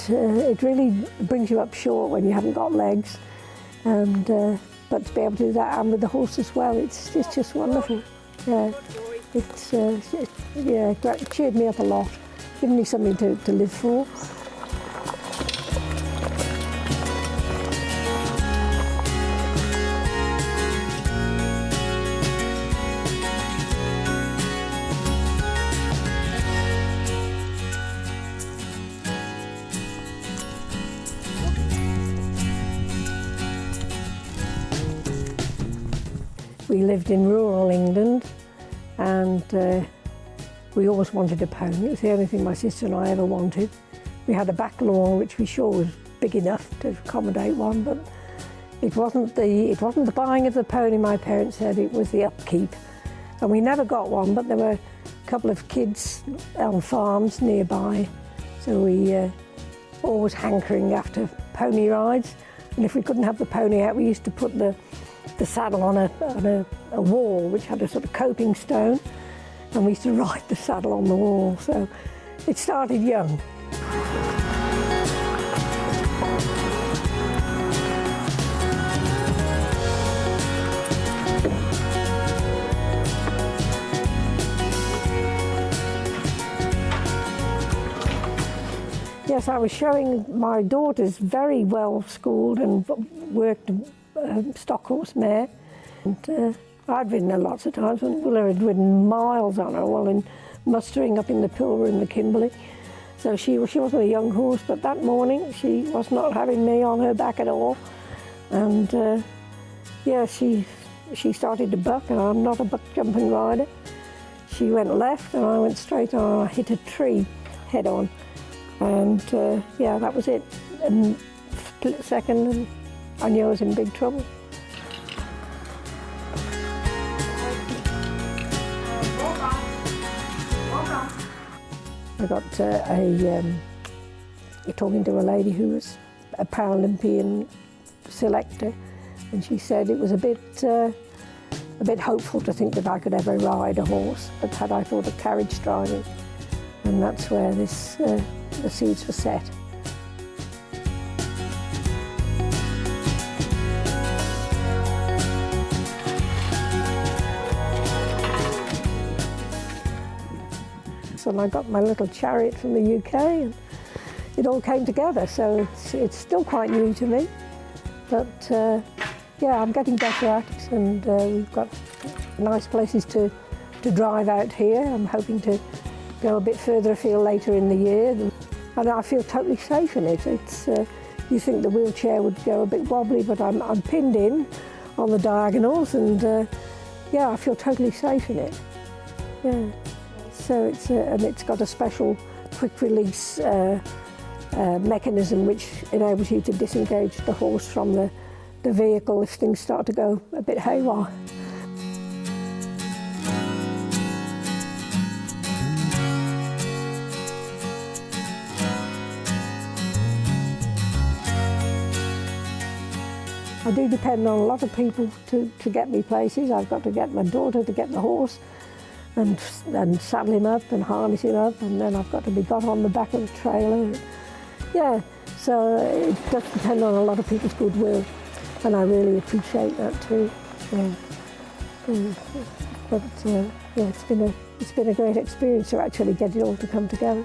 It really brings you up short when you haven't got legs, and but to be able to do that and with the horse as well, it's just wonderful. Yeah, it cheered me up a lot, given me something to live for. We lived in rural England, and we always wanted a pony. It was the only thing my sister and I ever wanted. We had a back lawn which we sure was big enough to accommodate one, but it wasn't the buying of the pony, my parents said, it was the upkeep. And we never got one, but there were a couple of kids on farms nearby, so we always hankering after pony rides. And if we couldn't have the pony out, we used to put the saddle on a wall which had a sort of coping stone, and we used to ride the saddle on the wall. So it started young. Yes, I was showing my daughters very well schooled and worked stock horse mare, and I'd ridden her lots of times, and Willa had ridden miles on her while in mustering up in the Pilbara in the Kimberley. So she wasn't a young horse, but that morning she was not having me on her back at all, and yeah, she started to buck, and I'm not a buck jumping rider. She went left and I went straight on. I hit a tree head on, and yeah, that was it. And split second, and I knew I was in big trouble. I got talking to a lady who was a Paralympian selector, and she said it was a bit hopeful to think that I could ever ride a horse, but had I thought of carriage driving, and that's where the seeds were set. And I got my little chariot from the UK, and it all came together, so it's still quite new to me, but yeah, I'm getting better at it, and we've got nice places to drive out here. I'm hoping to go a bit further afield later in the year, and I feel totally safe in it. It's you think the wheelchair would go a bit wobbly, but I'm pinned in on the diagonals, and yeah, I feel totally safe in it. Yeah. So it's got a special quick release mechanism which enables you to disengage the horse from the vehicle if things start to go a bit haywire. I do depend on a lot of people to get me places. I've got to get my daughter to get the horse, and saddle him up and harness him up, and then I've got to be got on the back of the trailer. Yeah, so it does depend on a lot of people's goodwill, and I really appreciate that too. Yeah. But yeah, it's been a great experience to actually get it all to come together.